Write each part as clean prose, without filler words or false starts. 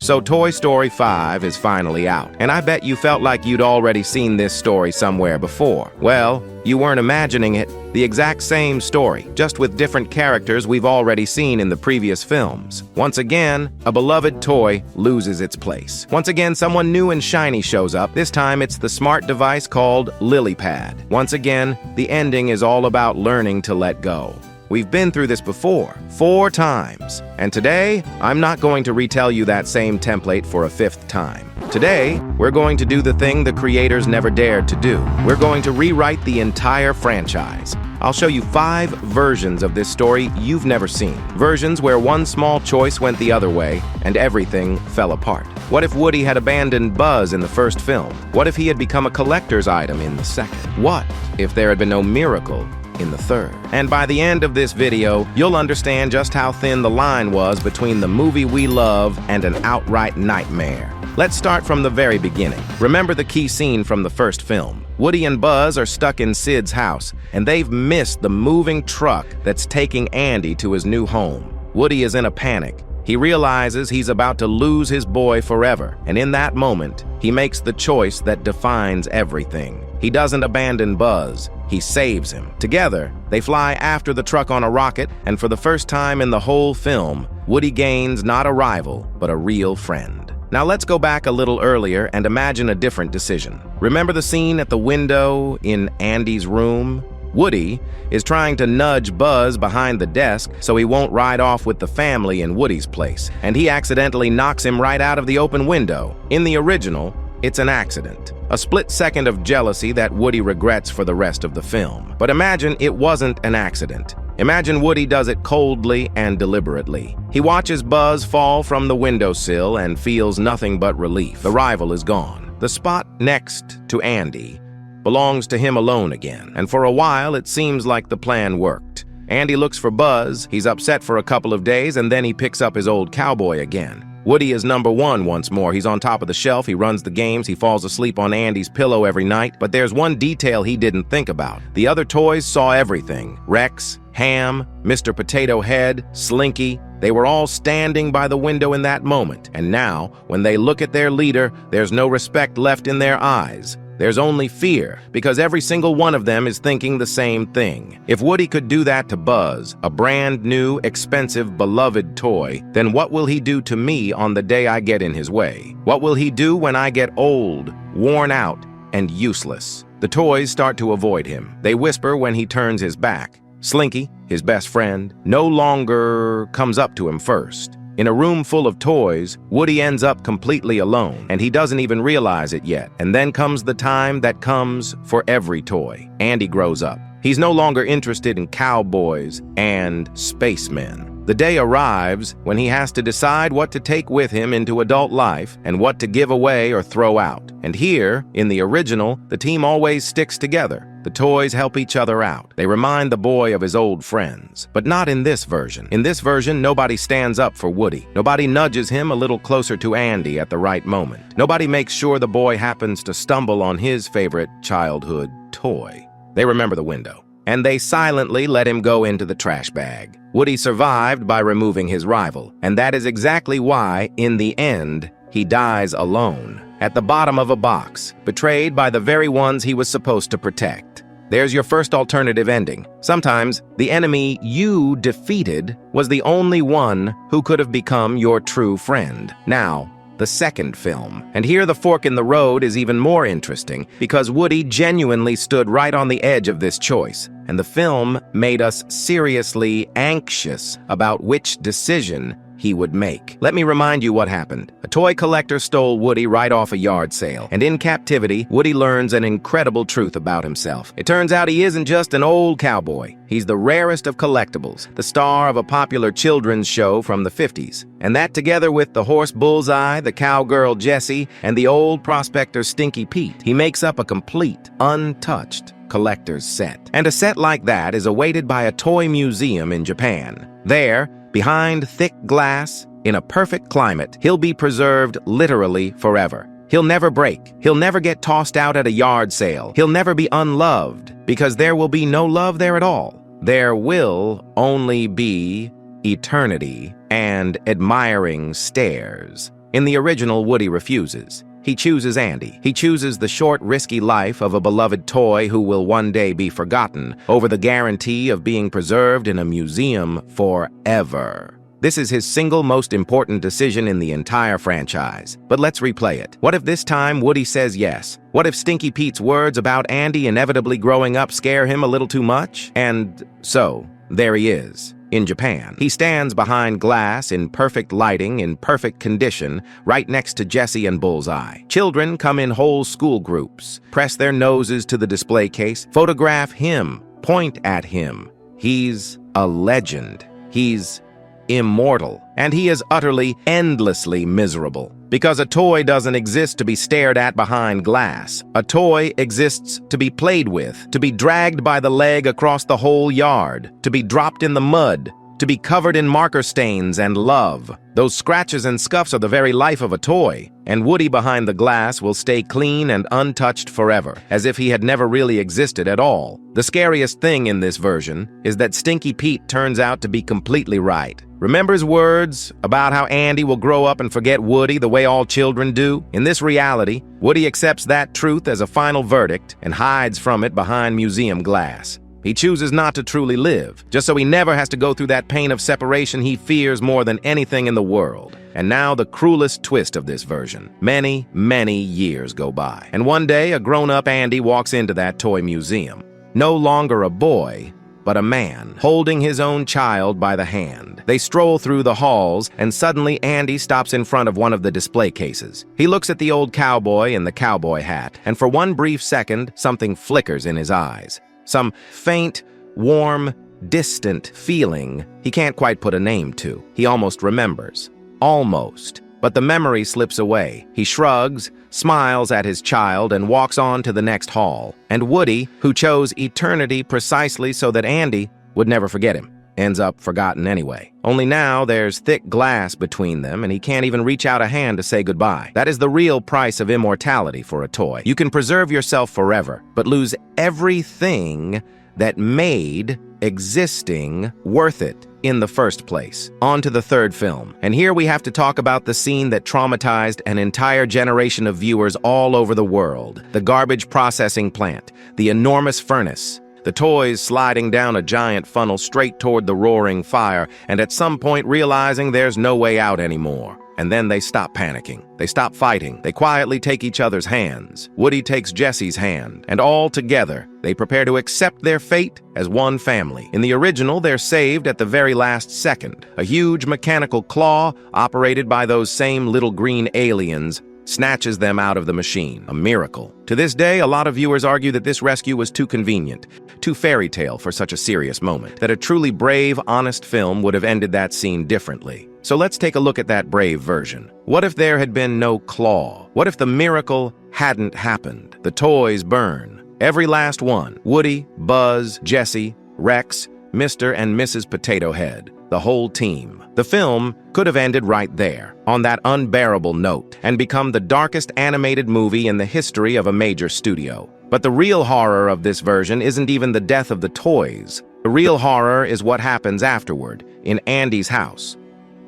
So Toy Story 5 is finally out, and I bet you felt like you'd already seen this story somewhere before. Well, you weren't imagining it. The exact same story, just with different characters we've already seen in the previous films. Once again, a beloved toy loses its place. Once again, someone new and shiny shows up. This time, it's the smart device called LilyPad. Once again, the ending is all about learning to let go. We've been through this before, 4 times. And today, I'm not going to retell you that same template for a 5th time. Today, we're going to do the thing the creators never dared to do. We're going to rewrite the entire franchise. I'll show you 5 versions of this story you've never seen. Versions where one small choice went the other way and everything fell apart. What if Woody had abandoned Buzz in the first film? What if he had become a collector's item in the second? What if there had been no miracle in the third? And by the end of this video, you'll understand just how thin the line was between the movie we love and an outright nightmare. Let's start from the very beginning. Remember the key scene from the first film. Woody and Buzz are stuck in Sid's house, and they've missed the moving truck that's taking Andy to his new home. Woody is in a panic. He realizes he's about to lose his boy forever, and in that moment, he makes the choice that defines everything. He doesn't abandon Buzz, he saves him. Together, they fly after the truck on a rocket, and for the first time in the whole film, Woody gains not a rival, but a real friend. Now let's go back a little earlier and imagine a different decision. Remember the scene at the window in Andy's room? Woody is trying to nudge Buzz behind the desk so he won't ride off with the family in Woody's place, and he accidentally knocks him right out of the open window. In the original, it's an accident. A split second of jealousy that Woody regrets for the rest of the film. But imagine it wasn't an accident. Imagine Woody does it coldly and deliberately. He watches Buzz fall from the windowsill and feels nothing but relief. The rival is gone. The spot next to Andy belongs to him alone again. And for a while, it seems like the plan worked. Andy looks for Buzz, he's upset for a couple of days, and then he picks up his old cowboy again. Woody is number 1 once more. He's on top of the shelf, he runs the games, he falls asleep on Andy's pillow every night. But there's one detail he didn't think about. The other toys saw everything. Rex, Ham, Mr. Potato Head, Slinky, they were all standing by the window in that moment. And now, when they look at their leader, there's no respect left in their eyes. There's only fear, because every single one of them is thinking the same thing. If Woody could do that to Buzz, a brand new, expensive, beloved toy, then what will he do to me on the day I get in his way? What will he do when I get old, worn out, and useless? The toys start to avoid him. They whisper when he turns his back. Slinky, his best friend, no longer comes up to him first. In a room full of toys, Woody ends up completely alone, and he doesn't even realize it yet. And then comes the time that comes for every toy. Andy grows up. He's no longer interested in cowboys and spacemen. The day arrives when he has to decide what to take with him into adult life and what to give away or throw out. And here, in the original, the team always sticks together. The toys help each other out. They remind the boy of his old friends. But not in this version. In this version, nobody stands up for Woody. Nobody nudges him a little closer to Andy at the right moment. Nobody makes sure the boy happens to stumble on his favorite childhood toy. They remember the window, and they silently let him go into the trash bag. Woody survived by removing his rival, and that is exactly why, in the end, he dies alone, at the bottom of a box, betrayed by the very ones he was supposed to protect. There's your first alternative ending. Sometimes, the enemy you defeated was the only one who could have become your true friend. Now, the second film. And here the fork in the road is even more interesting, because Woody genuinely stood right on the edge of this choice, and the film made us seriously anxious about which decision he would make. Let me remind you what happened. A toy collector stole Woody right off a yard sale, and in captivity, Woody learns an incredible truth about himself. It turns out he isn't just an old cowboy. He's the rarest of collectibles, the star of a popular children's show from the 50s. And that, together with the horse Bullseye, the cowgirl Jessie, and the old prospector Stinky Pete, he makes up a complete, untouched collector's set. And a set like that is awaited by a toy museum in Japan. There, behind thick glass, in a perfect climate, he'll be preserved literally forever. He'll never break. He'll never get tossed out at a yard sale. He'll never be unloved, because there will be no love there at all. There will only be eternity and admiring stares. In the original, Woody refuses. He chooses Andy. He chooses the short, risky life of a beloved toy who will one day be forgotten over the guarantee of being preserved in a museum forever. This is his single most important decision in the entire franchise. But let's replay it. What if this time Woody says yes? What if Stinky Pete's words about Andy inevitably growing up scare him a little too much? And so, there he is. In Japan, he stands behind glass in perfect lighting, in perfect condition, right next to Jessie and Bullseye. Children come in whole school groups, press their noses to the display case, photograph him, point at him. He's a legend. He's immortal. And he is utterly, endlessly miserable. Because a toy doesn't exist to be stared at behind glass. A toy exists to be played with, to be dragged by the leg across the whole yard, to be dropped in the mud, to be covered in marker stains and love. Those scratches and scuffs are the very life of a toy, and Woody behind the glass will stay clean and untouched forever, as if he had never really existed at all. The scariest thing in this version is that Stinky Pete turns out to be completely right. Remember his words about how Andy will grow up and forget Woody the way all children do? In this reality, Woody accepts that truth as a final verdict and hides from it behind museum glass. He chooses not to truly live, just so he never has to go through that pain of separation he fears more than anything in the world. And now the cruelest twist of this version. Many, many years go by. And one day, a grown-up Andy walks into that toy museum. No longer a boy, but a man, holding his own child by the hand. They stroll through the halls, and suddenly Andy stops in front of one of the display cases. He looks at the old cowboy in the cowboy hat, and for one brief second, something flickers in his eyes. Some faint, warm, distant feeling he can't quite put a name to. He almost remembers. Almost. But the memory slips away. He shrugs, smiles at his child, and walks on to the next hall. And Woody, who chose eternity precisely so that Andy would never forget him, ends up forgotten anyway. Only now there's thick glass between them, and he can't even reach out a hand to say goodbye. That is the real price of immortality for a toy. You can preserve yourself forever, but lose everything that made existing worth it in the first place. On to the third film. And here we have to talk about the scene that traumatized an entire generation of viewers all over the world. The garbage processing plant, the enormous furnace, the toys sliding down a giant funnel straight toward the roaring fire, and at some point realizing there's no way out anymore. And then they stop panicking. They stop fighting. They quietly take each other's hands. Woody takes Jessie's hand, and all together, they prepare to accept their fate as one family. In the original, they're saved at the very last second. A huge mechanical claw, operated by those same little green aliens, snatches them out of the machine. A miracle. To this day, a lot of viewers argue that this rescue was too convenient, too fairy tale for such a serious moment, that a truly brave, honest film would have ended that scene differently. So let's take a look at that brave version. What if there had been no claw? What if the miracle hadn't happened? The toys burn. Every last one. Woody, Buzz, Jessie, Rex, Mr. and Mrs. Potato Head. The whole team. The film could have ended right there, on that unbearable note, and become the darkest animated movie in the history of a major studio. But the real horror of this version isn't even the death of the toys. The real horror is what happens afterward, in Andy's house,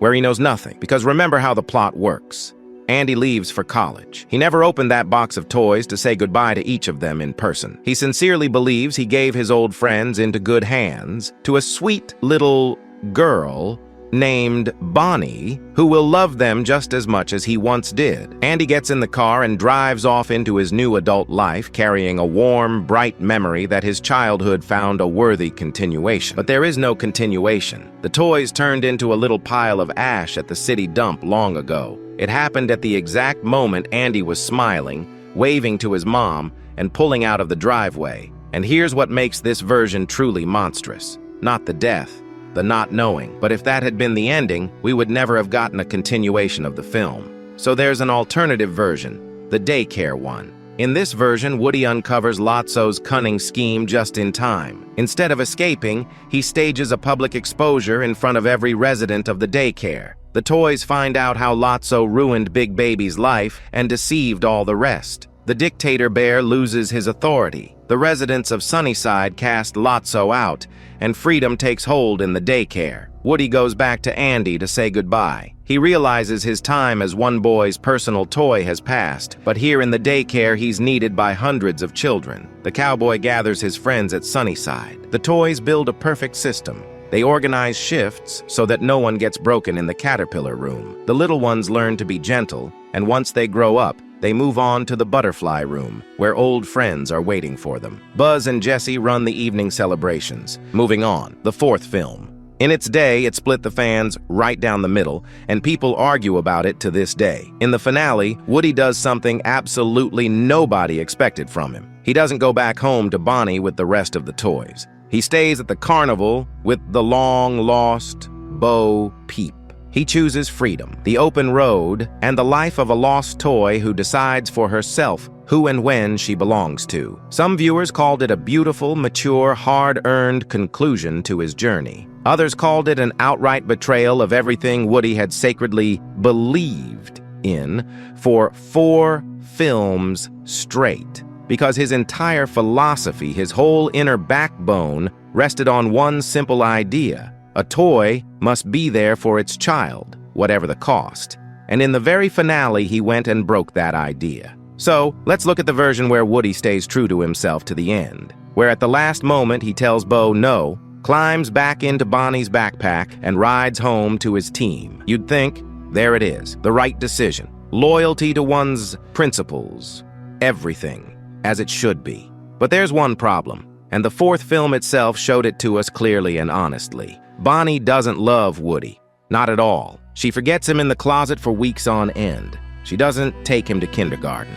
where he knows nothing. Because remember how the plot works. Andy leaves for college. He never opened that box of toys to say goodbye to each of them in person. He sincerely believes he gave his old friends into good hands to a sweet little girl named Bonnie, who will love them just as much as he once did. Andy gets in the car and drives off into his new adult life, carrying a warm, bright memory that his childhood found a worthy continuation. But there is no continuation. The toys turned into a little pile of ash at the city dump long ago. It happened at the exact moment Andy was smiling, waving to his mom, and pulling out of the driveway. And here's what makes this version truly monstrous. Not the death, the not knowing. But if that had been the ending, we would never have gotten a continuation of the film. So there's an alternative version, the daycare one. In this version, Woody uncovers Lotso's cunning scheme just in time. Instead of escaping, he stages a public exposure in front of every resident of the daycare. The toys find out how Lotso ruined Big Baby's life and deceived all the rest. The dictator bear loses his authority. The residents of Sunnyside cast Lotso out, and freedom takes hold in the daycare. Woody goes back to Andy to say goodbye. He realizes his time as one boy's personal toy has passed, but here in the daycare he's needed by hundreds of children. The cowboy gathers his friends at Sunnyside. The toys build a perfect system. They organize shifts so that no one gets broken in the caterpillar room. The little ones learn to be gentle, and once they grow up, they move on to the butterfly room, where old friends are waiting for them. Buzz and Jesse run the evening celebrations. Moving on, the fourth film. In its day, it split the fans right down the middle, and people argue about it to this day. In the finale, Woody does something absolutely nobody expected from him. He doesn't go back home to Bonnie with the rest of the toys. He stays at the carnival with the long-lost Bo Peep. He chooses freedom, the open road, and the life of a lost toy who decides for herself who and when she belongs to. Some viewers called it a beautiful, mature, hard-earned conclusion to his journey. Others called it an outright betrayal of everything Woody had sacredly believed in for 4 films straight, because his entire philosophy, his whole inner backbone, rested on one simple idea. A toy must be there for its child, whatever the cost. And in the very finale, he went and broke that idea. So, let's look at the version where Woody stays true to himself to the end, where at the last moment he tells Bo no, climbs back into Bonnie's backpack, and rides home to his team. You'd think, there it is, the right decision. Loyalty to one's principles. Everything, as it should be. But there's one problem, and the fourth film itself showed it to us clearly and honestly. Bonnie doesn't love Woody. Not at all. She forgets him in the closet for weeks on end. She doesn't take him to kindergarten.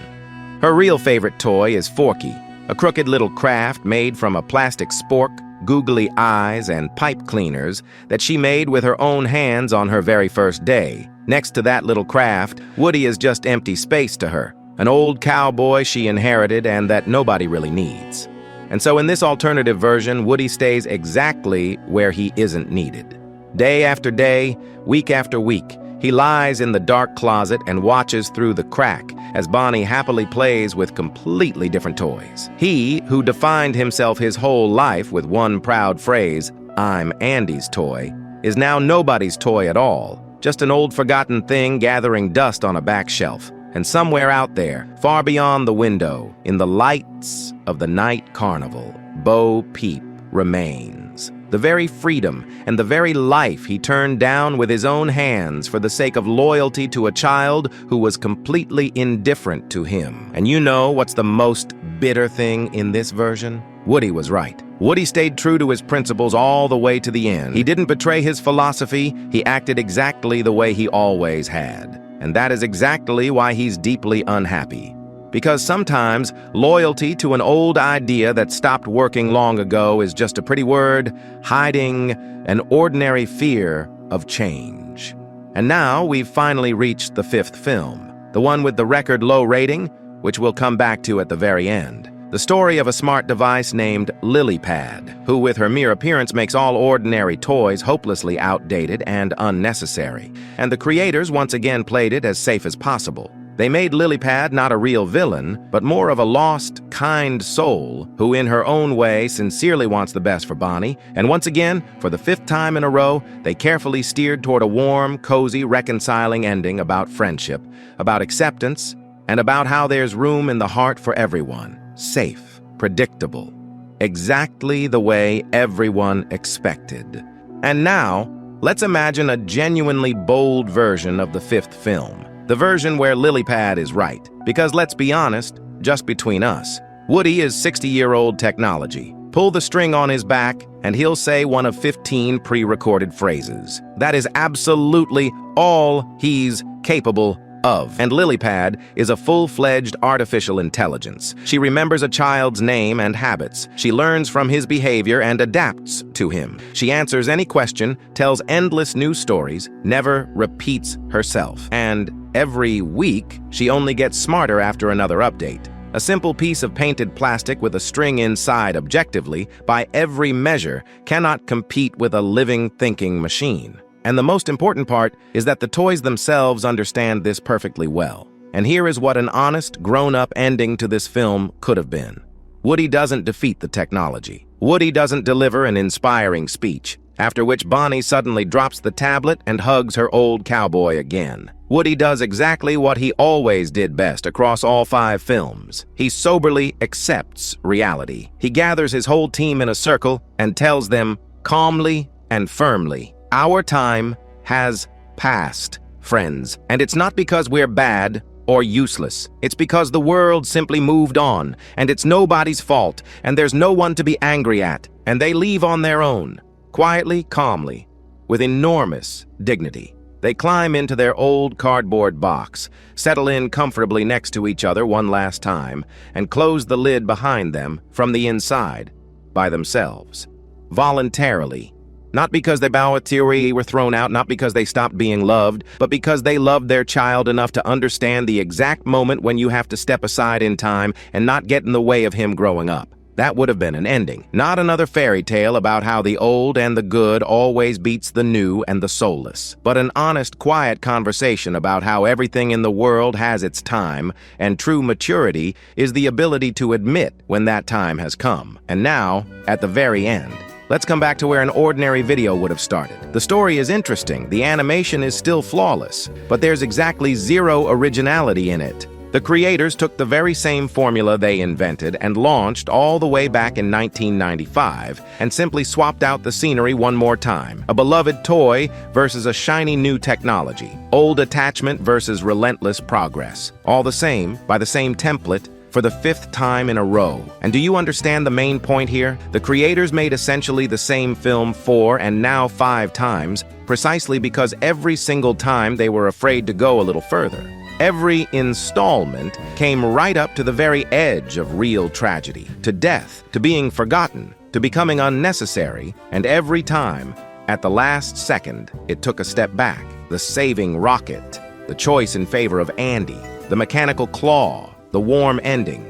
Her real favorite toy is Forky, a crooked little craft made from a plastic spork, googly eyes, and pipe cleaners that she made with her own hands on her very first day. Next to that little craft, Woody is just empty space to her, an old cowboy she inherited and that nobody really needs. And so in this alternative version, Woody stays exactly where he isn't needed. Day after day, week after week, he lies in the dark closet and watches through the crack as Bonnie happily plays with completely different toys. He, who defined himself his whole life with one proud phrase, "I'm Andy's toy," is now nobody's toy at all, just an old forgotten thing gathering dust on a back shelf. And somewhere out there, far beyond the window, in the lights of the night carnival, Bo Peep remains. The very freedom and the very life he turned down with his own hands for the sake of loyalty to a child who was completely indifferent to him. And you know what's the most bitter thing in this version? Woody was right. Woody stayed true to his principles all the way to the end. He didn't betray his philosophy. He acted exactly the way he always had. And that is exactly why he's deeply unhappy. Because sometimes loyalty to an old idea that stopped working long ago is just a pretty word hiding an ordinary fear of change. And now we've finally reached the fifth film, the one with the record low rating, which we'll come back to at the very end. The story of a smart device named LilyPad, who with her mere appearance makes all ordinary toys hopelessly outdated and unnecessary. And the creators once again played it as safe as possible. They made LilyPad not a real villain, but more of a lost, kind soul who in her own way sincerely wants the best for Bonnie. And once again, for the 5th time in a row, they carefully steered toward a warm, cozy, reconciling ending about friendship, about acceptance, and about how there's room in the heart for everyone. Safe, predictable, exactly the way everyone expected. And now, let's imagine a genuinely bold version of the 5th film. The version where LilyPad is right. Because let's be honest, just between us, Woody is 60-year-old technology. Pull the string on his back, and he'll say one of 15 pre-recorded phrases. That is absolutely all he's capable of. And LilyPad is a full-fledged artificial intelligence. She remembers a child's name and habits. She learns from his behavior and adapts to him. She answers any question, tells endless new stories, never repeats herself. And every week, she only gets smarter after another update. A simple piece of painted plastic with a string inside objectively, by every measure, cannot compete with a living, thinking machine. And the most important part is that the toys themselves understand this perfectly well. And here is what an honest, grown-up ending to this film could have been. Woody doesn't defeat the technology. Woody doesn't deliver an inspiring speech, after which Bonnie suddenly drops the tablet and hugs her old cowboy again. Woody does exactly what he always did best across all 5 films. He soberly accepts reality. He gathers his whole team in a circle and tells them calmly and firmly, "Our time has passed, friends. And it's not because we're bad or useless. It's because the world simply moved on, and it's nobody's fault, and there's no one to be angry at, and they leave on their own." Quietly, calmly, with enormous dignity, they climb into their old cardboard box, settle in comfortably next to each other one last time, and close the lid behind them from the inside, by themselves. Voluntarily. Not because their theory were thrown out, not because they stopped being loved, but because they loved their child enough to understand the exact moment when you have to step aside in time and not get in the way of him growing up. That would have been an ending, not another fairy tale about how the old and the good always beats the new and the soulless, but an honest, quiet conversation about how everything in the world has its time, and true maturity is the ability to admit when that time has come. And now, at the very end, let's come back to where an ordinary video would have started. The story is interesting, the animation is still flawless, but there's exactly zero originality in it. The creators took the very same formula they invented and launched all the way back in 1995 and simply swapped out the scenery one more time. A beloved toy versus a shiny new technology. Old attachment versus relentless progress. All the same, by the same template, for the 5th time in a row. And do you understand the main point here? The creators made essentially the same film 4 and now 5 times, precisely because every single time they were afraid to go a little further. Every installment came right up to the very edge of real tragedy, to death, to being forgotten, to becoming unnecessary, and every time, at the last second, it took a step back. The saving rocket, the choice in favor of Andy, the mechanical claw, the warm ending.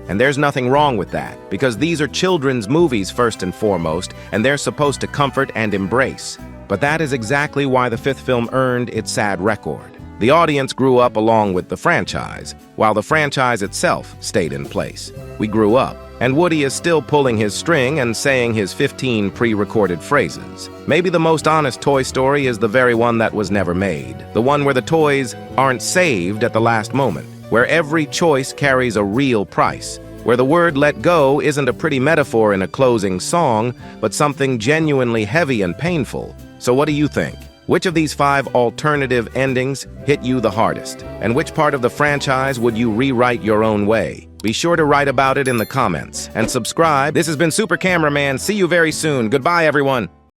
And there's nothing wrong with that, because these are children's movies first and foremost, and they're supposed to comfort and embrace. But that is exactly why the 5th film earned its sad record. The audience grew up along with the franchise, while the franchise itself stayed in place. We grew up, and Woody is still pulling his string and saying his 15 pre-recorded phrases. Maybe the most honest Toy Story is the very one that was never made. The one where the toys aren't saved at the last moment, where every choice carries a real price, where the word "let go" isn't a pretty metaphor in a closing song, but something genuinely heavy and painful. So what do you think? Which of these 5 alternative endings hit you the hardest? And which part of the franchise would you rewrite your own way? Be sure to write about it in the comments. And subscribe. This has been Super Cameraman. See you very soon. Goodbye, everyone.